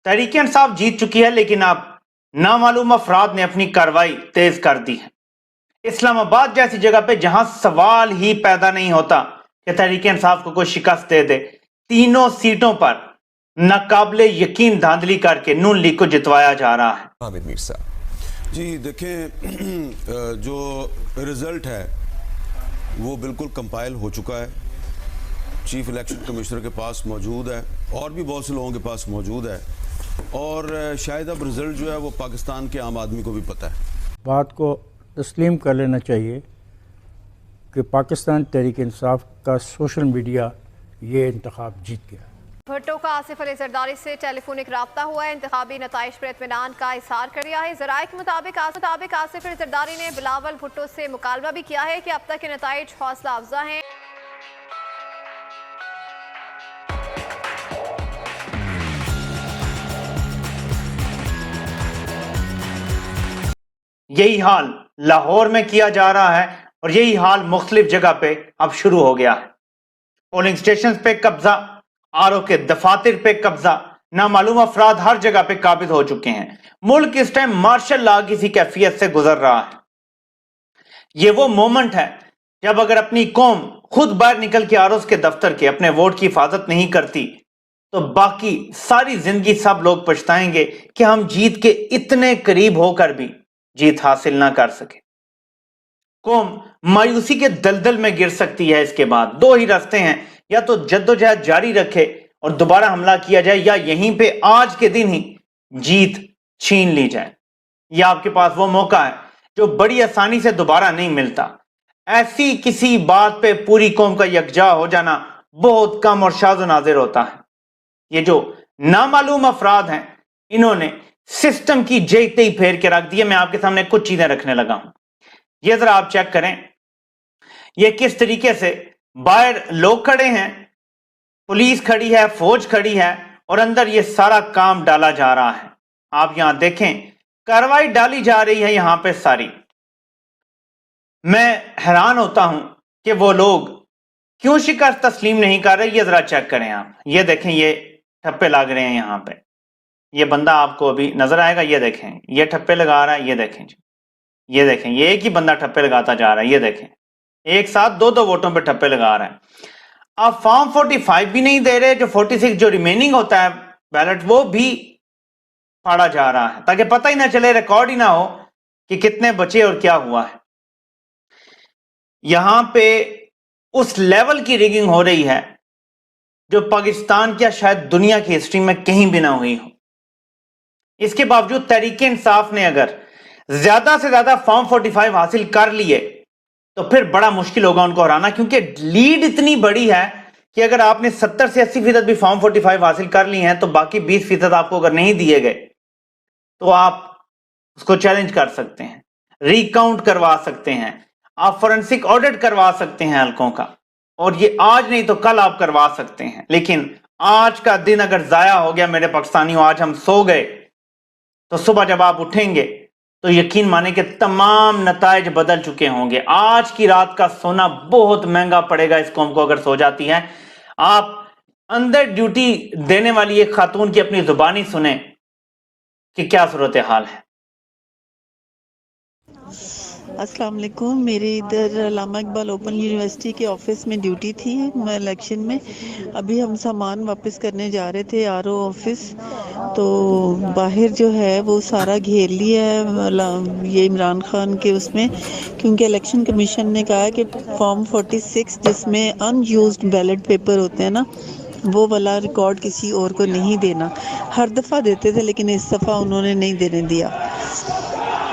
तहरीक इंसाफ जीत चुकी है, लेकिन अब नामालूम अफराद ने अपनी कार्रवाई तेज कर दी है। इस्लामाबाद जैसी जगह पे जहां सवाल ही पैदा नहीं होता कि तहरीक इंसाफ को कोई शिकस्त दे दे, तीनों सीटों पर नाकाबिले यकीन धांधली करके नून लीग को जितवाया जा रहा है। हामिद मीर जी देखें, जो रिज़ल्ट है वो बिल्कुल कंपाइल हो चुका है, चीफ इलेक्शन कमिश्नर के पास मौजूद है और भी बहुत से लोगों के पास मौजूद है, और शायद अब रिज़ल्ट जो है वो पाकिस्तान के आम आदमी को भी पता है। बात को तस्लीम कर लेना चाहिए कि पाकिस्तान तहरीक इंसाफ का सोशल मीडिया ये इंतखाब जीत गया। भुट्टो का आसिफ अली जरदारी से टेलीफोनिक राब्ता हुआ है, इंतखाबी नताइज पर इत्मीनान का इजहार कर दिया है। ज़राए के मुताबिक आसिफ अली जरदारी ने बिलावल भुट्टो से मुकालबा भी किया है कि अब तक के नताइज हौसला अफजा हैं। यही हाल लाहौर में किया जा रहा है और यही हाल मुख्तलिफ जगह पे अब शुरू हो गया है। पोलिंग स्टेशन पे कब्जा, आरओ के दफातर पे कब्जा, नामालूम अफराद हर जगह पे काबिज हो चुके हैं। मुल्क इस टाइम मार्शल लॉ की सी कैफियत से गुजर रहा है। ये वो मोमेंट है जब अगर अपनी कौम खुद बाहर निकल के आरओ के दफ्तर के अपने वोट की हिफाजत नहीं करती तो बाकी सारी जिंदगी सब लोग पछताएंगे कि हम जीत के इतने करीब होकर भी जीत हासिल ना कर सके। कौम मायूसी के दलदल में गिर सकती है। इसके बाद दो ही रास्ते हैं, या तो जद्दोजहद जारी रखे और दोबारा हमला किया जाए, या यहीं पे आज के दिन ही जीत छीन ली जाए। यह आपके पास वो मौका है जो बड़ी आसानी से दोबारा नहीं मिलता। ऐसी किसी बात पे पूरी कौम का यकजा हो जाना बहुत कम और शाज़ो नाज़िर होता है। ये जो नामालूम अफराद हैं, इन्होंने सिस्टम की जेते ही फेर के रख दिए। मैं आपके सामने कुछ चीजें रखने लगा हूं, ये जरा आप चेक करें। ये किस तरीके से बाहर लोग खड़े हैं, पुलिस खड़ी है, फौज खड़ी है और अंदर ये सारा काम डाला जा रहा है। आप यहां देखें, कार्रवाई डाली जा रही है यहां पे सारी। मैं हैरान होता हूं कि वो लोग क्यों शिकस्त तस्लीम नहीं कर रहे। ये जरा चेक करें आप, ये देखें, ये ठप्पे लग रहे हैं यहां पे। ये बंदा आपको अभी नजर आएगा, ये देखें, ये ठप्पे लगा रहा है, ये देखें जी, ये देखें, ये एक ही बंदा ठप्पे लगाता जा रहा है। ये देखें, एक साथ दो दो वोटों पे ठप्पे लगा रहा है। आप फॉर्म 45 भी नहीं दे रहे, जो 46 जो रिमेनिंग होता है बैलेट, वो भी फाड़ा जा रहा है ताकि पता ही ना चले, रिकॉर्ड ही ना हो कि कितने बचे और क्या हुआ है। यहां पे उस लेवल की रिगिंग हो रही है जो पाकिस्तान क्या शायद दुनिया की हिस्ट्री में कहीं भी ना हुई हो। इसके बावजूद तहरीक इंसाफ ने अगर ज्यादा से ज्यादा फॉर्म 45 हासिल कर लिए तो फिर बड़ा मुश्किल होगा उनको हराना, क्योंकि लीड इतनी बड़ी है कि अगर आपने 70 से 80% भी फॉर्म 45 हासिल कर ली हैं तो बाकी 20% आपको अगर नहीं दिए गए तो आप उसको चैलेंज कर सकते हैं, रिकाउंट करवा सकते हैं, आप फोरेंसिक ऑडिट करवा सकते हैं हलकों का, और ये आज नहीं तो कल आप करवा सकते हैं। लेकिन आज का दिन अगर जाया हो गया मेरे पाकिस्तानियों, आज हम सो गए, तो सुबह जब आप उठेंगे तो यकीन माने कि तमाम नताइज बदल चुके होंगे। आज की रात का सोना बहुत महंगा पड़ेगा इस कौम को अगर सो जाती है। आप अंदर ड्यूटी देने वाली एक खातून की अपनी जुबानी सुने कि क्या सूरत हाल है। अस्सलाम वालेकुम। मेरे इधर अल्लामा इकबाल ओपन यूनिवर्सिटी के ऑफिस में ड्यूटी थी मैं इलेक्शन में। अभी हम सामान वापस करने जा रहे थे आरओ ऑफिस, तो बाहर जो है वो सारा घेर लिया है ये इमरान खान के उसमें, क्योंकि इलेक्शन कमीशन ने कहा कि फॉर्म 46 जिसमें अनयूज्ड बैलेट पेपर होते हैं ना, वो वाला रिकॉर्ड किसी और को नहीं देना। हर दफ़ा देते थे लेकिन इस दफ़ा उन्होंने नहीं देने दिया।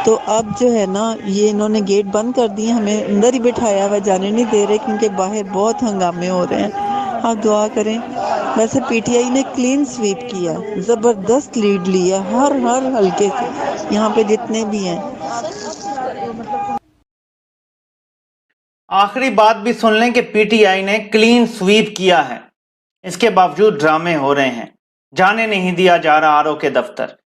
तो अब जो है ना, ये इन्होंने गेट बंद कर दिए, हमें अंदर ही बिठाया हुआ, जाने नहीं दे रहे क्योंकि बाहर बहुत हंगामे हो रहे हैं। आप दुआ करें। वैसे पीटीआई ने क्लीन स्वीप किया, ज़बरदस्त लीड लिया हर हल्के से, यहाँ पे जितने भी हैं। आखिरी बात भी सुन लें कि पीटीआई ने क्लीन स्वीप किया है, इसके बावजूद ड्रामे हो रहे हैं। जाने नहीं दिया जा रहा आरओ के दफ्तर।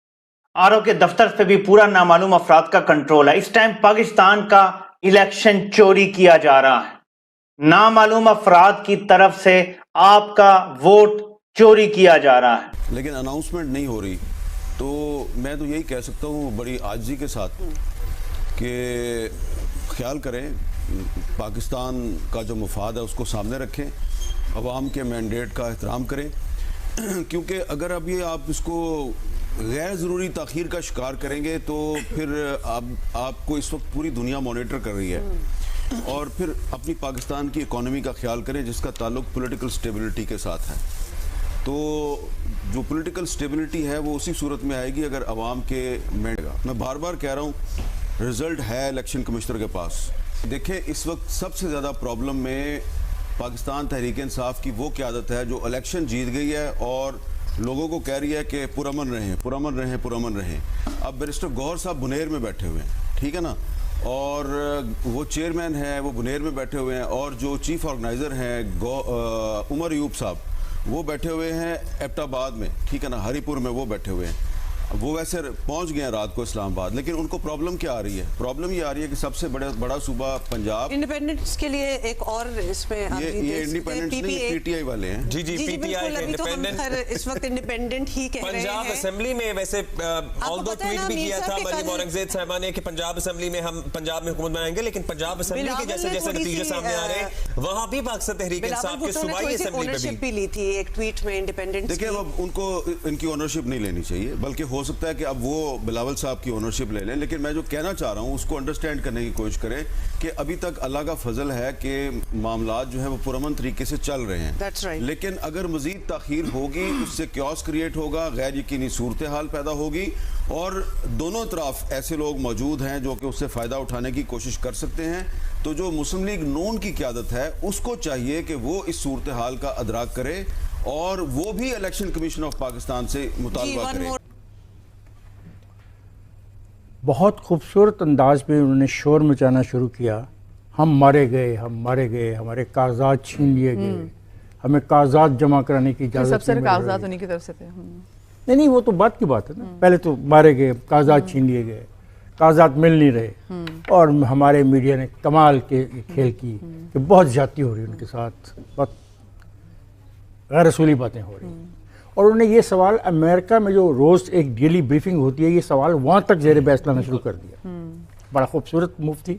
आरओ के दफ्तर पे भी पूरा नामालूम अफराद का कंट्रोल है। इस टाइम पाकिस्तान का इलेक्शन चोरी किया जा रहा है। नामालूम अफराद की तरफ से आपका वोट चोरी किया जा रहा है। लेकिन अनाउंसमेंट नहीं हो रही, तो मैं तो यही कह सकता हूँ बड़ी आजिज़ी के साथ कि ख्याल करें, पाकिस्तान का जो मफाद है उसको सामने रखें, अवाम के मैंडेट का एहतराम करें, क्योंकि अगर अब ये आप इसको गैर ज़रूरी ताख़ीर का शिकार करेंगे तो फिर आपको इस वक्त पूरी दुनिया मॉनिटर कर रही है, और फिर अपनी पाकिस्तान की इकॉनमी का ख्याल करें जिसका ताल्लुक पॉलिटिकल स्टेबिलिटी के साथ है। तो जो पॉलिटिकल स्टेबिलिटी है वो उसी सूरत में आएगी अगर अवाम के मैं बार बार कह रहा हूँ, रिज़ल्ट है इलेक्शन कमिश्नर के पास। देखें, इस वक्त सबसे ज़्यादा प्रॉब्लम में पाकिस्तान तहरीक इंसाफ की वो क़यादत है जो इलेक्शन जीत गई है और लोगों को कह रही है कि पुरअमन रहें, पुरअमन रहें, पुरअमन रहें। अब बैरिस्टर गौहर साहब बुनेर में बैठे हुए हैं, ठीक है ना, और वो चेयरमैन हैं, वो बुनेर में बैठे हुए हैं, और जो चीफ ऑर्गेनाइज़र हैं उमर अयूब साहब, वो बैठे हुए हैं एबटाबाद में, ठीक है ना, हरीपुर में वो बैठे हुए हैं। वो वैसे पहुंच गए हैं रात को इस्लामाबाद, लेकिन उनको प्रॉब्लम क्या आ रही है? प्रॉब्लम ये आ रही है कि सबसे बड़ा सूबा पंजाब, इंडिपेंडेंस के लिए एक और इसमें ये इंडिपेंडेंस नहीं, पीटीआई वाले हैं। जी पीटीआई के इंडिपेंडेंट इस वक्त इंडिपेंडेंट ही कह रहे हैं। पंजाब असेंबली में वैसे ऑल्दो ट्वीट भी किया था मरीम औरंगजेब साहिबा ने कि पंजाब असेंबली में हम पंजाब में हुकूमत बनाएंगे, लेकिन पंजाब असेंबली के जैसे जैसे नतीजे सामने आ रहे हैं वहां भी पाकिस्तान तहरीक इंसाफ के सूबाई असेंबली भी ली थी एक ट्वीट में इंडिपेंडेंस। देखिए, अब उनको इनकी ओनरशिप नहीं लेनी चाहिए, बल्कि हो सकता है कि अब वो बिलावल साहब की ओनरशिप ले लें, लेकिन मैं जो कहना चाह रहा हूँ उसको अंडरस्टैंड करने की कोशिश करें कि अभी तक अल्लाह का फजल है कि मामलात जो है वो पुरअमन तरीके से चल रहे हैं। That's right. लेकिन अगर मजीद ताखीर होगी उससे क्योस क्रिएट होगा, गैर यकीनी सूरत हाल पैदा होगी, और दोनों तरफ ऐसे लोग मौजूद हैं जो कि उससे फ़ायदा उठाने की कोशिश कर सकते हैं। तो जो मुस्लिम लीग नून की क़यादत है उसको चाहिए कि वो इस सूरत हाल का अदराक करे और वो भी इलेक्शन कमीशन ऑफ पाकिस्तान से मुतालबा करे। बहुत खूबसूरत अंदाज में उन्होंने शोर मचाना शुरू किया, हम मारे गए, हम मारे गए, हमारे कागजात छीन लिए गए, हमें कागजात जमा कराने की इजाज़त सबसे नहीं मिल कागजात रही। उन्हीं की तरफ से थे। नहीं, वो तो बात की बात है ना, पहले तो मारे गए, कागजात छीन लिए गए, कागजात मिल नहीं रहे, और हमारे मीडिया ने कमाल के खेल की कि बहुत ज़्यादती हो रही है उनके साथ, बहुत गैर रसूली बातें हो रही हैं। और उन्होंने ये सवाल अमेरिका में जो रोज़ एक डेली ब्रीफिंग होती है, ये सवाल वहाँ तक ज़ेर बहस लाना शुरू कर दिया। बड़ा खूबसूरत मूव थी।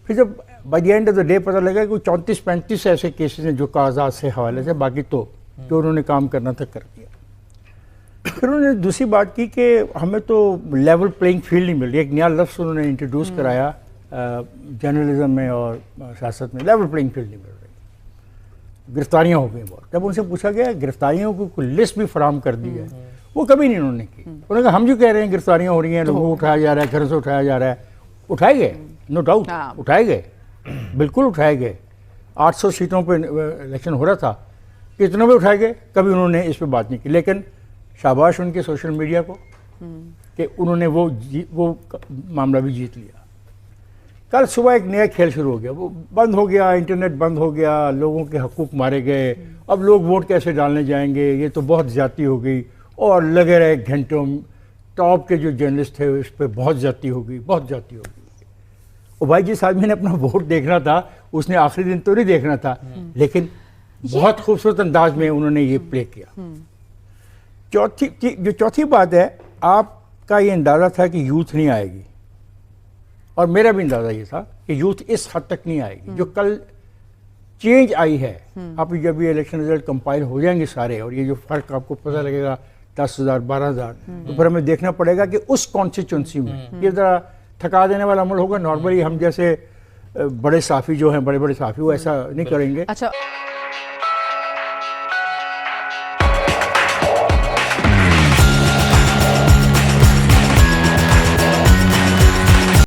फिर जब by the end of the day पता लगा कि 34-35 ऐसे केसेस हैं जो कागजात से हवाले से, बाकी तो जो उन्होंने काम करना था कर दिया। फिर उन्होंने दूसरी बात की कि हमें तो लेवल प्लेइंग फील्ड नहीं मिल रही। एक नया लफ्ज़ उन्होंने इंट्रोड्यूस कराया जर्नलिज्म में और सियासत में, लेवल प्लेइंग फील्ड नहीं मिल रही। गिरफ्तारियाँ हो गई बहुत। जब उनसे पूछा गया गिरफ्तारियों को कोई लिस्ट भी फराहम कर दी है, वो कभी नहीं उन्होंने की। उन्होंने कहा हम जो कह रहे हैं गिरफ्तारियाँ हो रही हैं, लोगों को उठाया जा रहा है, घरों से उठाया जा रहा है, उठाए गए, नो डाउट उठाए गए, बिल्कुल उठाए गए। 800 सीटों पर इलेक्शन हो रहा था, कितनों में उठाए गए, कभी उन्होंने इस पर बात नहीं की। लेकिन शाबाश उनके सोशल मीडिया को कि उन्होंने वो मामला भी जीत लिया। कल सुबह एक नया खेल शुरू हो गया, वो बंद हो गया, इंटरनेट बंद हो गया, लोगों के हकूक़ मारे गए, अब लोग वोट कैसे डालने जाएंगे, ये तो बहुत ज़्यादती हो गई, और लगे रहे घंटों। टॉप के जो जर्नलिस्ट थे उस पर बहुत ज़्यादती हो गई, बहुत ज़्यादती हो गई। और भाई जिस आदमी ने अपना वोट देखना था उसने आखिरी दिन तो नहीं देखना था, लेकिन बहुत खूबसूरत अंदाज में उन्होंने ये प्ले किया। चौथी बात है, आपका ये अंदाज़ा था कि यूथ नहीं आएगी, और मेरा भी अंदाज़ा ये था कि यूथ इस हद तक नहीं आएगी। जो कल चेंज आई है, अब जब ये इलेक्शन रिजल्ट कंपाइल हो जाएंगे सारे, और ये जो फ़र्क आपको पता लगेगा 10,000 12,000, तो फिर हमें देखना पड़ेगा कि उस कॉन्स्टिट्यूंसी में ये ज़रा थका देने वाला अमल होगा। नॉर्मली हम जैसे बड़े साफ़ी जो हैं, बड़े बड़े साफ़ी, वो ऐसा नहीं करेंगे। अच्छा।